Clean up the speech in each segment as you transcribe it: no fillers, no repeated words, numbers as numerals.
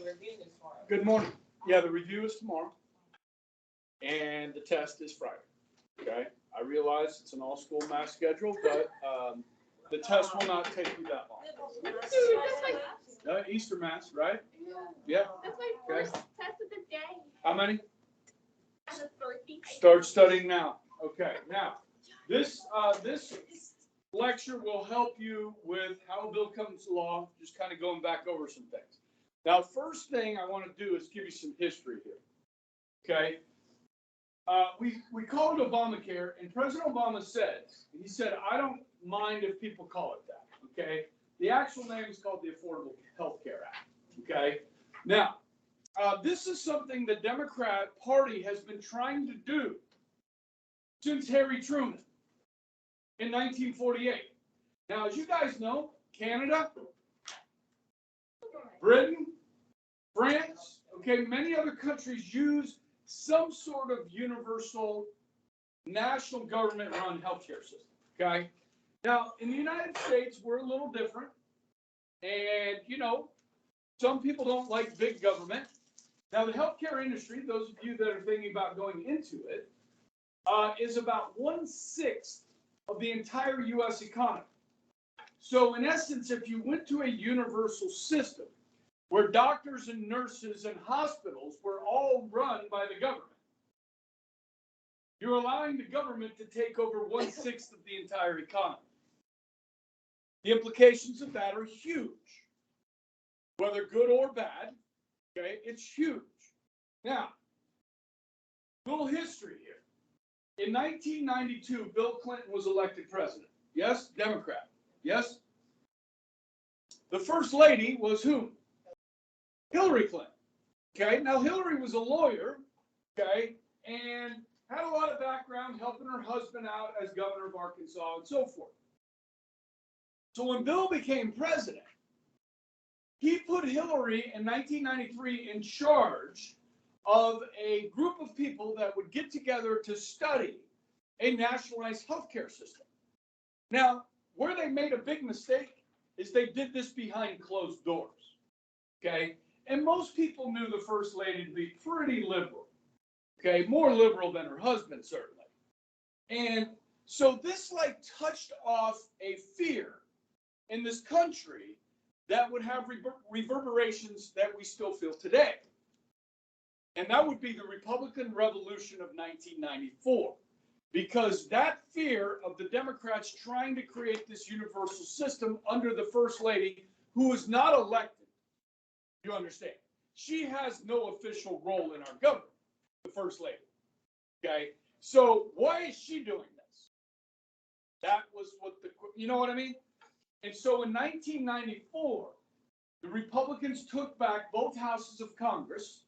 review is tomorrow. Good morning. Yeah, the review is tomorrow, and the test is Friday. Okay, I realize it's an all-school math schedule, but the test will not take you that long. Easter mass, right? Yeah. That's my first test of the day. How many? As a birthday. Start studying now. Okay. Now, this lecture will help you with how a bill comes to law. Just kind of going back over some things. Now, first thing I want to do is give you some history here. Okay. We call it Obamacare, and President Obama said, he said, I don't mind if people call it that. Okay. The actual name is called the Affordable Health Care Act. Okay. Now, this is something the Democrat Party has been trying to do since Harry Truman in 1948. Now, as you guys know, Canada, Britain, France, okay, many other countries use some sort of universal national government-run healthcare system, okay? Now, in the United States, we're a little different. And, you know, some people don't like big government. Now, the healthcare industry, those of you that are thinking about going into it, is about 1/6 of the entire U.S. economy. So, in essence, if you went to a universal system where doctors and nurses and hospitals were all run by the government, you're allowing the government to take over 1/6 of the entire economy. The implications of that are huge, whether good or bad. Okay, it's huge. Now, little history here. In 1992, Bill Clinton was elected president. Yes, Democrat. Yes. The first lady was whom? Hillary Clinton. Okay, now Hillary was a lawyer, okay, and had a lot of background helping her husband out as governor of Arkansas and so forth. So when Bill became president, he put Hillary in 1993 in charge of a group of people that would get together to study a nationalized healthcare system. Now, where they made a big mistake is they did this behind closed doors, okay? And most people knew the First Lady to be pretty liberal, okay? More liberal than her husband, certainly. And so this like touched off a fear in this country that would have reverberations that we still feel today. And that would be the Republican Revolution of 1994. Because that fear of the Democrats trying to create this universal system under the First Lady, who is not elected, you understand? She has no official role in our government, the First Lady. Okay? So why is she doing this? That was what you know what I mean? And so in 1994, the Republicans took back both houses of Congress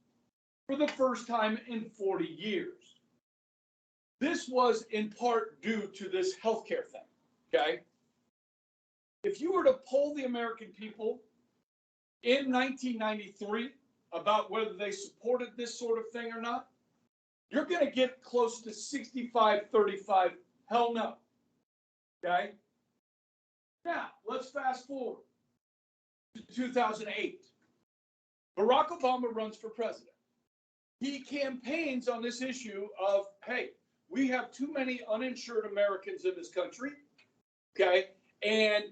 for the first time in 40 years. This was in part due to this healthcare thing, okay? If you were to poll the American people in 1993 about whether they supported this sort of thing or not, you're going to get close to 65-35, hell no, okay? Now, let's fast forward to 2008. Barack Obama runs for president. He campaigns on this issue of, hey, we have too many uninsured Americans in this country, okay, and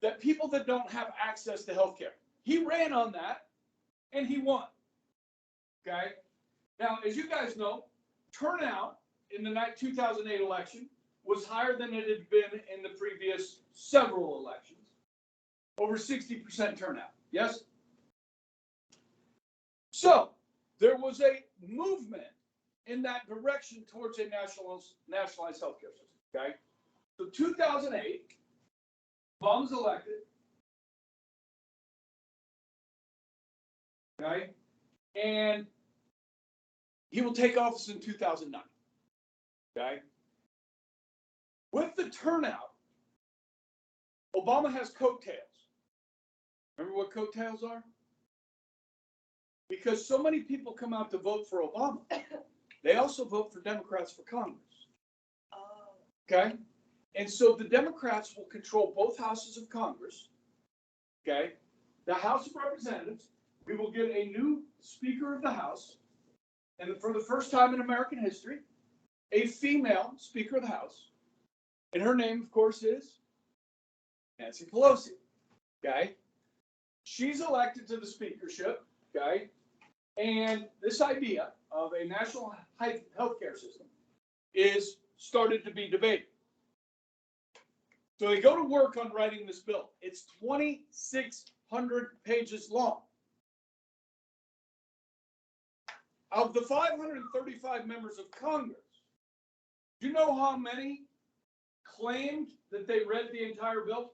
that people that don't have access to health care. He ran on that, and he won, okay? Now, as you guys know, turnout in the 2008 election was higher than it had been in the previous several elections. Over 60% turnout, yes? So, there was a movement in that direction towards a nationalized healthcare system, okay? So 2008, Obama's elected, okay? And he will take office in 2009, okay? With the turnout, Obama has coattails. Remember what coattails are? Because so many people come out to vote for Obama, they also vote for Democrats for Congress. Okay? And so the Democrats will control both houses of Congress. Okay? The House of Representatives, we will get a new Speaker of the House, and for the first time in American history, a female Speaker of the House. And her name, of course, is Nancy Pelosi. Okay? She's elected to the speakership. Okay? And this idea of a national healthcare system is started to be debated. So they go to work on writing this bill. It's 2,600 pages long. Of the 535 members of Congress, do you know how many claimed that they read the entire bill?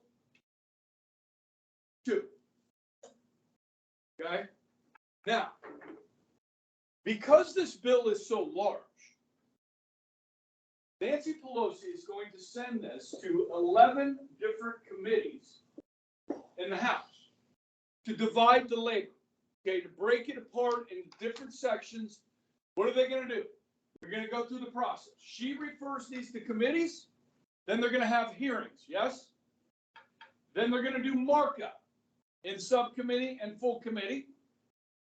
2. Okay? Now, because this bill is so large, Nancy Pelosi is going to send this to 11 different committees in the House to divide the labor, okay, to break it apart into different sections. What are they going to do? They're going to go through the process. She refers these to committees, then they're going to have hearings, yes? Then they're going to do markup in subcommittee and full committee,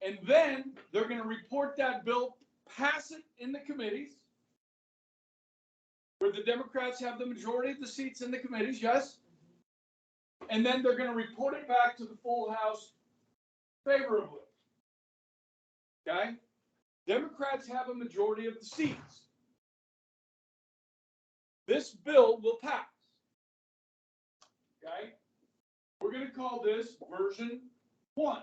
and then they're going to report that bill, pass it in the committees, where the Democrats have the majority of the seats in the committees, yes? And then they're going to report it back to the full House favorably. Okay? Democrats have a majority of the seats. This bill will pass. Okay? We're going to call this version 1.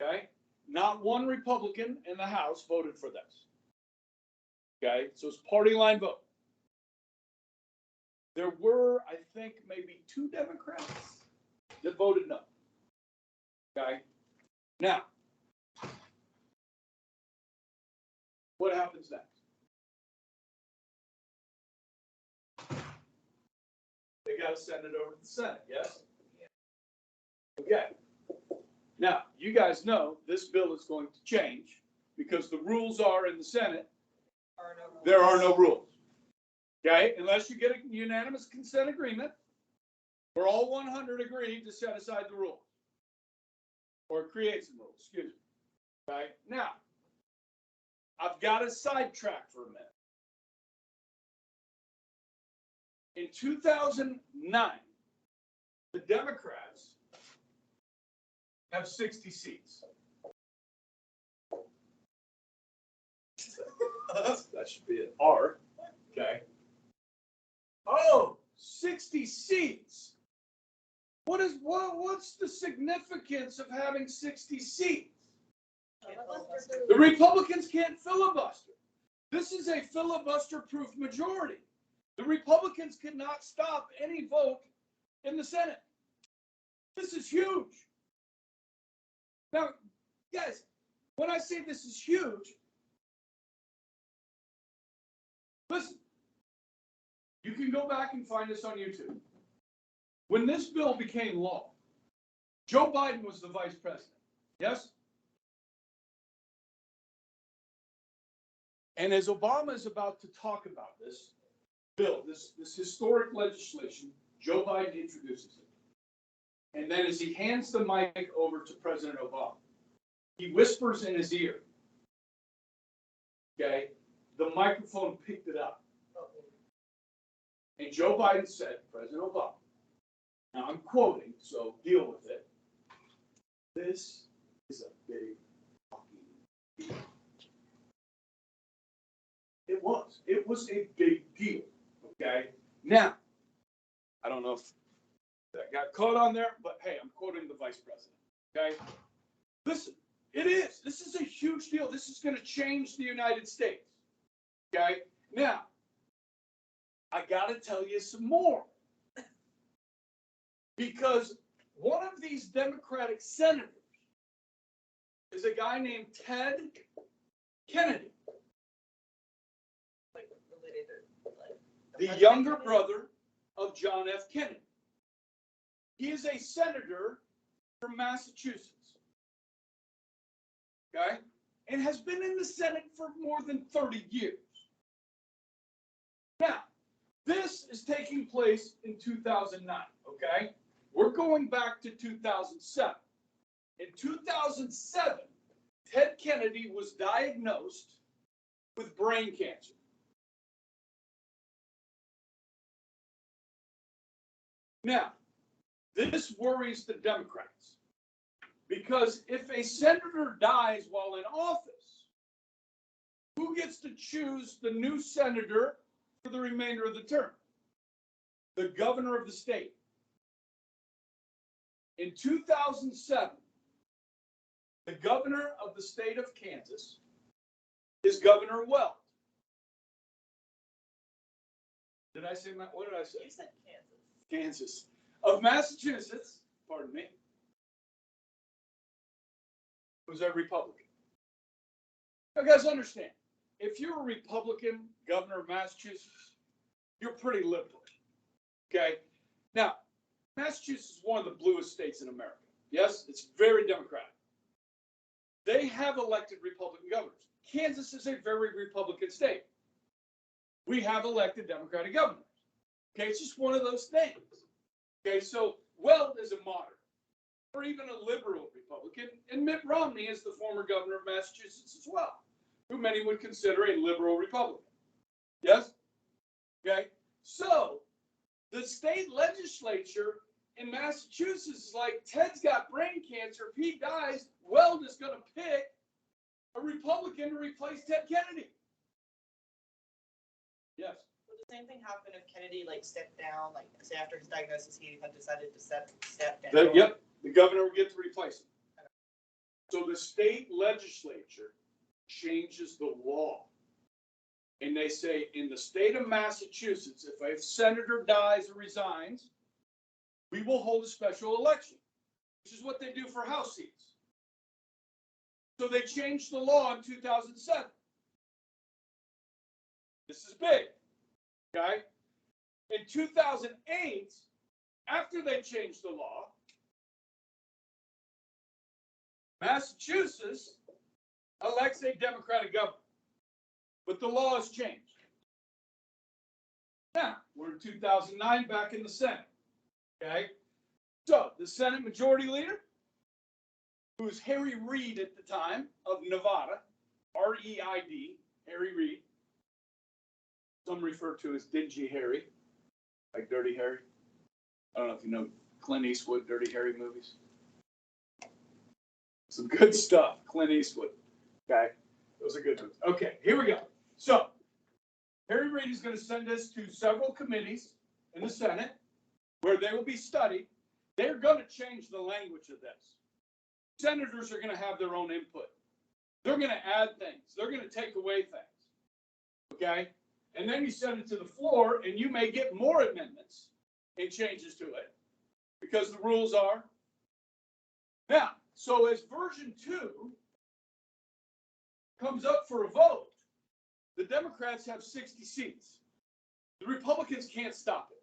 Okay? Not one Republican in the House voted for this. Okay, so it's party line vote. There were, I think, maybe 2 Democrats that voted no. Okay, now, what happens next? They got to send it over to the Senate, yes? Okay. Now, you guys know this bill is going to change because the rules are in the Senate. There are no rules. Okay, unless you get a unanimous consent agreement, where all 100 agree to set aside the rules or create some rules. Excuse me. Okay, now I've got to sidetrack for a minute. In 2009, the Democrats have 60 seats. That should be an R. Okay. Oh, 60 seats. What's the significance of having 60 seats? The Republicans can't filibuster. This is a filibuster-proof majority. The Republicans cannot stop any vote in the Senate. This is huge. Now, guys, when I say this is huge, listen, you can go back and find this on YouTube. When this bill became law, Joe Biden was the vice president, yes? And as Obama is about to talk about this bill, this historic legislation, Joe Biden introduces it. And then as he hands the mic over to President Obama, he whispers in his ear, okay, the microphone picked it up. And Joe Biden said, President Obama, now I'm quoting, so deal with it. This is a big fucking deal. It was a big deal, okay? Now, I don't know if that got caught on there, but hey, I'm quoting the vice president, okay? Listen, it is. This is a huge deal. This is going to change the United States, okay? Now, I got to tell you some more. Because one of these Democratic senators is a guy named Ted Kennedy, the younger brother of John F. Kennedy. He is a senator from Massachusetts, okay, and has been in the Senate for more than 30 years. Now, this is taking place in 2009, okay? We're going back to 2007. In 2007, Ted Kennedy was diagnosed with brain cancer. Now, this worries the Democrats because if a senator dies while in office, who gets to choose the new senator for the remainder of the term? The governor of the state. In 2007, the governor of the state of Kansas is Governor Weld. Did I say, what did I say? You said Kansas. Kansas. Of Massachusetts, pardon me, was a Republican. Now, guys, understand, if you're a Republican governor of Massachusetts, you're pretty liberal. Okay? Now, Massachusetts is one of the bluest states in America. Yes, it's very democratic. They have elected Republican governors. Kansas is a very Republican state. We have elected Democratic governors. Okay, it's just one of those things. Okay, so Weld is a moderate, or even a liberal Republican, and Mitt Romney is the former governor of Massachusetts as well, who many would consider a liberal Republican. Yes? Okay, so the state legislature in Massachusetts is like, Ted's got brain cancer. If he dies, Weld is going to pick a Republican to replace Ted Kennedy. Yes. Would the same thing happen if Kennedy stepped down, say after his diagnosis he had decided to step down? Yep, the governor will get to replace him. So the state legislature changes the law. And they say in the state of Massachusetts, if a senator dies or resigns, we will hold a special election, which is what they do for House seats. So they changed the law in 2007. This is big, okay? In 2008, after they changed the law, Massachusetts elects a Democratic governor, but the law has changed. Now, we're in 2009, back in the Senate, okay? So, the Senate Majority Leader, who was Harry Reid at the time of Nevada, R-E-I-D, Harry Reid. Some refer to as Dingy Harry, like Dirty Harry. I don't know if you know Clint Eastwood, Dirty Harry movies. Some good stuff, Clint Eastwood. Okay, those are good ones. Okay, here we go. So, Harry Reid is going to send us to several committees in the Senate where they will be studied. They're going to change the language of this. Senators are going to have their own input. They're going to add things. They're going to take away things. Okay? And then you send it to the floor, and you may get more amendments and changes to it because the rules are. Now, so as version 2 comes up for a vote, the Democrats have 60 seats. The Republicans can't stop it.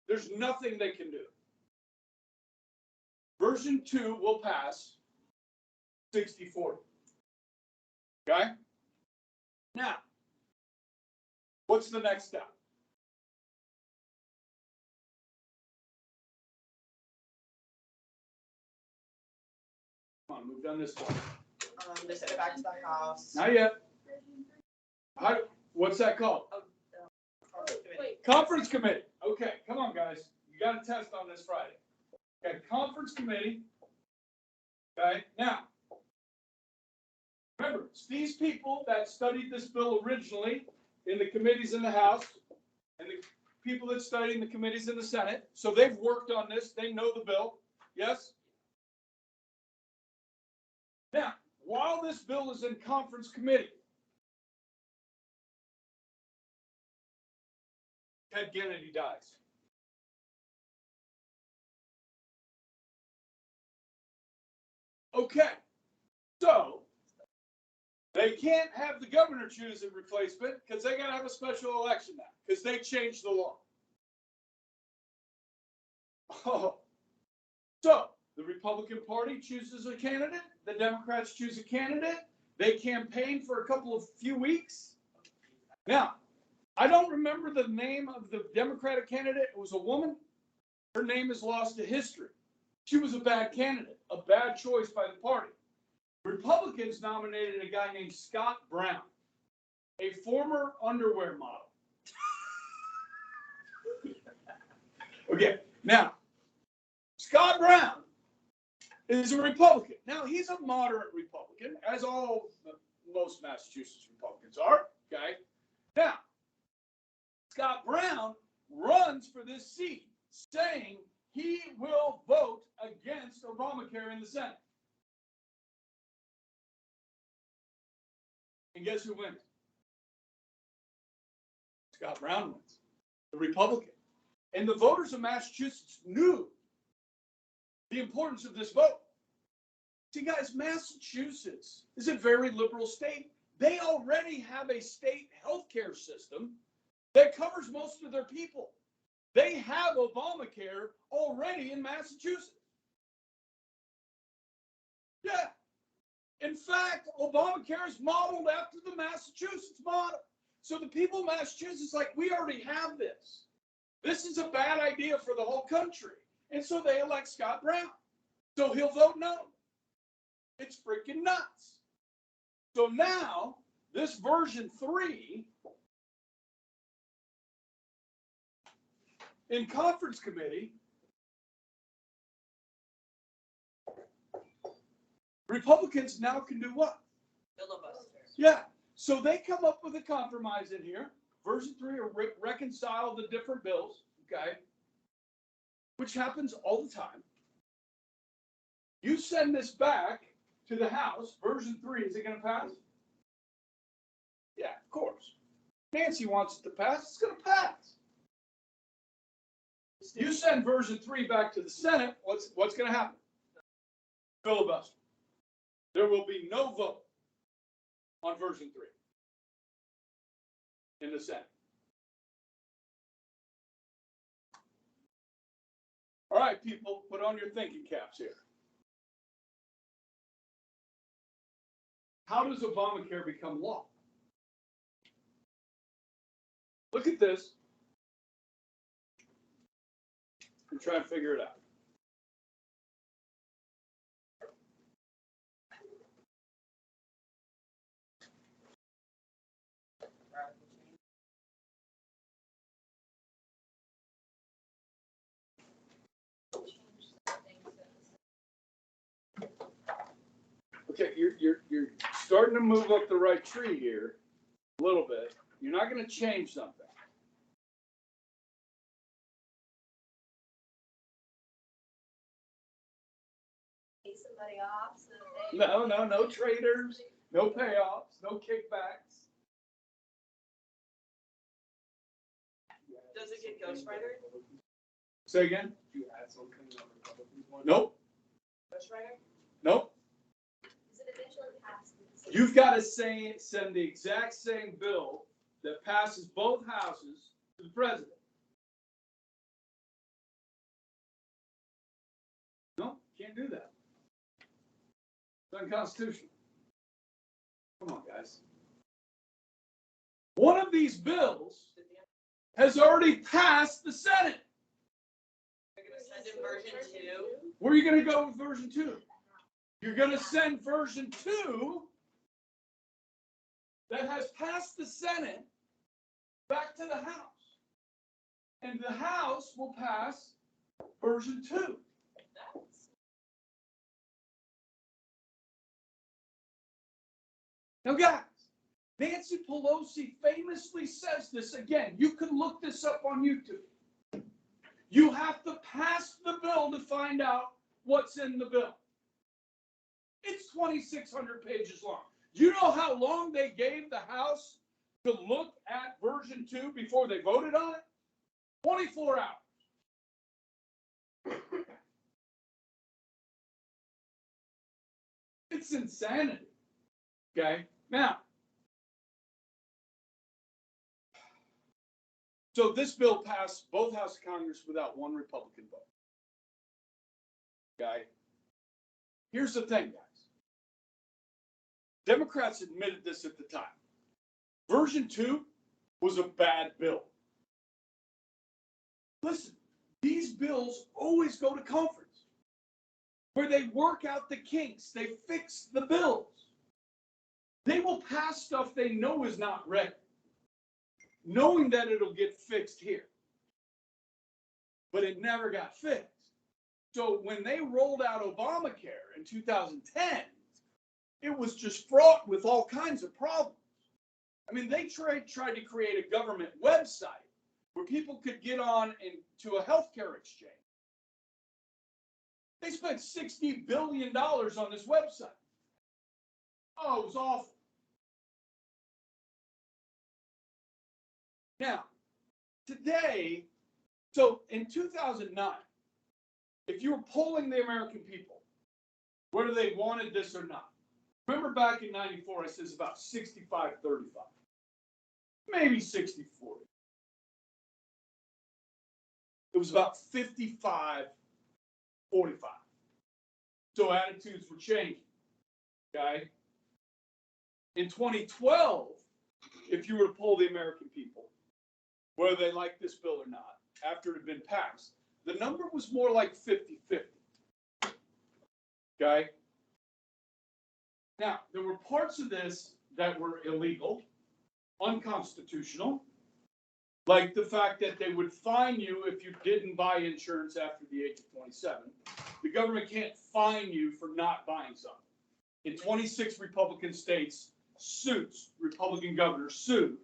There's nothing they can do. Version 2 will pass 60-40. Okay? Now, what's the next step? Come on, move down this way. They sent it back to the House. Not yet. What's that called? Conference committee. Okay, come on, guys. You got a test on this Friday. Okay, conference committee. Okay, now, remember, it's these people that studied this bill originally in the committees in the House and the people that studied in the committees in the Senate. So they've worked on this. They know the bill. Yes? Now, while this bill is in conference committee, Ted Kennedy dies. Okay, so they can't have the governor choose a replacement because they got to have a special election now because they changed the law. Oh, so the Republican Party chooses a candidate, the Democrats choose a candidate, they campaign for a few weeks. Now, I don't remember the name of the Democratic candidate. It was a woman. Her name is lost to history. She was a bad candidate, a bad choice by the party. Republicans nominated a guy named Scott Brown, a former underwear model. Okay, now, Scott Brown is a Republican. Now, he's a moderate Republican, as most Massachusetts Republicans are, okay? Now, Scott Brown runs for this seat, saying he will vote against Obamacare in the Senate. And guess who wins? Scott Brown wins, the Republican. And the voters of Massachusetts knew the importance of this vote. See, guys, Massachusetts is a very liberal state. They already have a state healthcare system that covers most of their people. They have Obamacare already in Massachusetts. Yeah. In fact, Obamacare is modeled after the Massachusetts model. So the people of Massachusetts, like, we already have this. This is a bad idea for the whole country. And so they elect Scott Brown. So he'll vote no. It's freaking nuts. So now, this version 3 in conference committee, Republicans now can do what? Filibuster. Yeah. So they come up with a compromise in here. Version 3 will reconcile the different bills, okay? Which happens all the time. You send this back to the House, version 3, is it going to pass? Yeah, of course. Nancy wants it to pass, it's going to pass. You send version 3 back to the Senate, what's going to happen? Filibuster. There will be no vote on version 3 in the Senate. All right, people, put on your thinking caps here. How does Obamacare become law? Look at this and try and figure it out. Okay, you're starting to move up the right tree here a little bit. You're not going to change something. Pay somebody off so that they. No traders, no payoffs, no kickbacks. Does it get ghostwriter? Say again? Did you add something on the Republican one? Nope. Ghostwriter? Nope. Does it eventually pass? You've got to send the exact same bill that passes both houses to the president. No, can't do that. It's unconstitutional. Come on, guys. One of these bills has already passed the Senate. They're going to send in version 2. Where are you going to go with version 2? You're going to send version 2 that has passed the Senate back to the House. And the House will pass version 2. Now, guys, Nancy Pelosi famously says this again. You can look this up on YouTube. You have to pass the bill to find out what's in the bill. It's 2,600 pages long. Do you know how long they gave the House to look at version 2 before they voted on it? 24 hours. It's insanity. Okay? Now, so this bill passed both Houses of Congress without one Republican vote. Okay? Here's the thing, guys. Democrats admitted this at the time. Version 2 was a bad bill. Listen, these bills always go to conference. where they work out the kinks, they fix the bills. They will pass stuff they know is not ready, knowing that it'll get fixed here. But it never got fixed. So when they rolled out Obamacare in 2010, it was just fraught with all kinds of problems. I mean, they tried to create a government website where people could get on into a healthcare exchange. They spent $60 billion on this website. Oh, it was awful. Now, today, so in 2009, if you were polling the American people, whether they wanted this or not, remember back in 94, I says about 65-35, maybe 60-40. It was about 55-45. So attitudes were changing, okay? In 2012, if you were to poll the American people, whether they liked this bill or not, after it had been passed, the number was more like 50-50, okay? Now, there were parts of this that were illegal, unconstitutional, like the fact that they would fine you if you didn't buy insurance after the age of 27. The government can't fine you for not buying something. In 26 Republican states, Republican governors sued.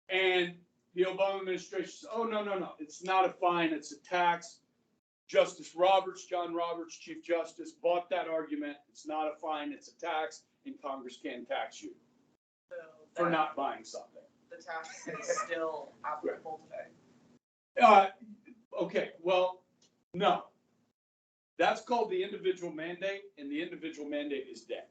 And the Obama administration said, oh, no, it's not a fine, it's a tax. Justice Roberts, John Roberts, Chief Justice, bought that argument. It's not a fine, it's a tax, and Congress can tax you for not buying something. The tax is still applicable today. Okay, well, no. That's called the individual mandate, and the individual mandate is dead.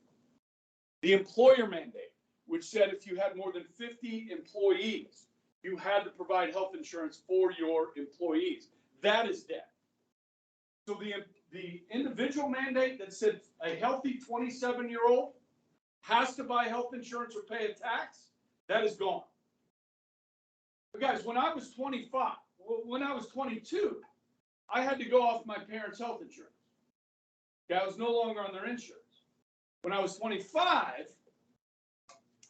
The employer mandate, which said if you had more than 50 employees, you had to provide health insurance for your employees. That is dead. So the individual mandate that said a healthy 27-year-old has to buy health insurance or pay a tax, that is gone. But guys, when I was 25, when I was 22, I had to go off my parents' health insurance. Okay, I was no longer on their insurance. When I was 25,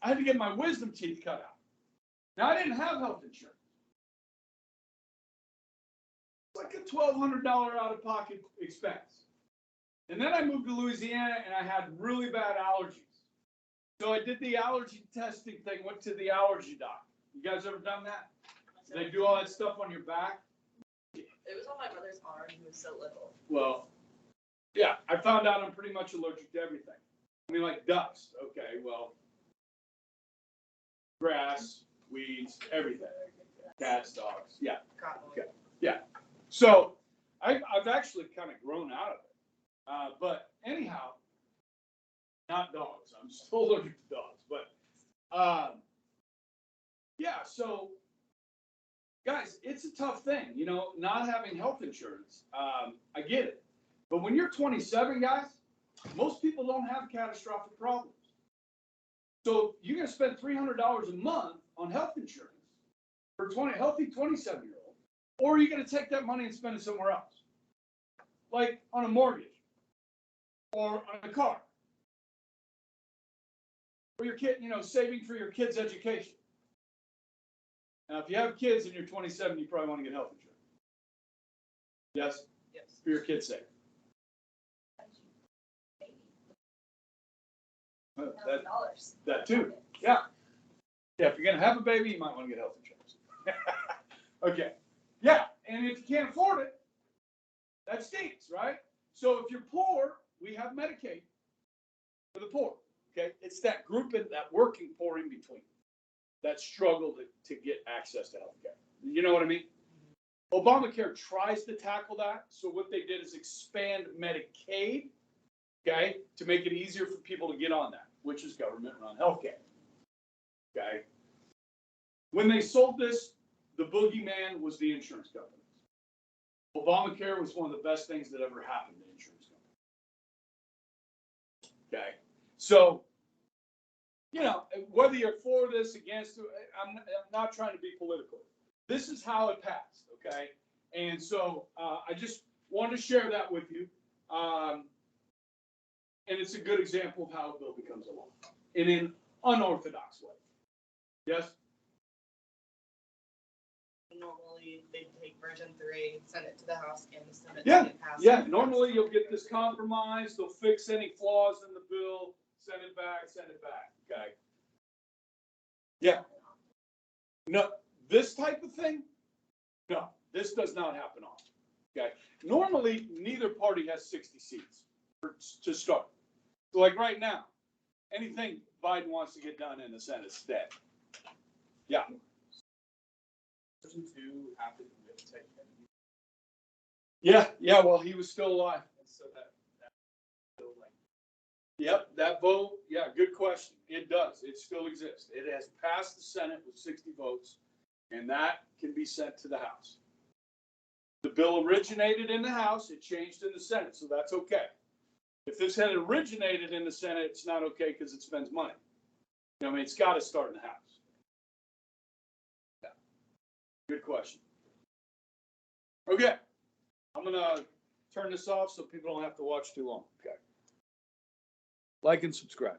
I had to get my wisdom teeth cut out. Now, I didn't have health insurance. It's like a $1,200 out-of-pocket expense. And then I moved to Louisiana, and I had really bad allergies. So I did the allergy testing thing, went to the allergy doc. You guys ever done that? They do all that stuff on your back? It was on my mother's arm. He was so little. Well, yeah, I found out I'm pretty much allergic to everything. I mean, like dust. Okay, well, grass, weeds, everything. Cats, dogs. Yeah. Okay. Yeah. So I've actually kind of grown out of it. But anyhow, not dogs. I'm still allergic to dogs. But yeah, so guys, it's a tough thing, you know, not having health insurance. I get it. But when you're 27, guys, most people don't have catastrophic problems. So you're going to spend $300 a month on health insurance for a healthy 27-year-old, or are you going to take that money and spend it somewhere else? Like on a mortgage or on a car. Or your kid, you know, saving for your kid's education. Now, if you have kids and you're 27, you probably want to get health insurance. Yes? Yes. For your kids' sake. That too. Yeah. Yeah, if you're going to have a baby, you might want to get health insurance. Okay. Yeah, and if you can't afford it, that stinks, right? So if you're poor, we have Medicaid for the poor. Okay, it's that group, that working poor in between that struggle to get access to health care. You know what I mean? Obamacare tries to tackle that. So what they did is expand Medicaid, okay, to make it easier for people to get on that, which is government-run health care. Okay. When they sold this, the boogeyman was the insurance companies. Obamacare was one of the best things that ever happened to insurance companies. Okay. So, you know, whether you're for this, against it, I'm not trying to be political. This is how it passed, okay? And so I just wanted to share that with you. And it's a good example of how a bill becomes a law in an unorthodox way. Yes? Normally, they take version 3, send it to the House and the Senate. Yeah, to get passed. Yeah, normally you'll get this compromise, they'll fix any flaws in the bill, send it back, okay? Yeah. No, this type of thing, no, this does not happen often, okay? Normally, neither party has 60 seats to start. So like right now, anything Biden wants to get done in the Senate is dead. Yeah. Version 2 happened with Ted Kennedy, Yeah, well, he was still alive. and so that still like. Yep, that vote, yeah, good question. It does, it still exists. It has passed the Senate with 60 votes, and that can be sent to the House. The bill originated in the House, it changed in the Senate, so that's okay. If this had originated in the Senate, it's not okay because it spends money. You know, I mean, it's got to start in the House. Yeah. Good question. Okay, I'm gonna turn this off so people don't have to watch too long. Okay. Like and subscribe.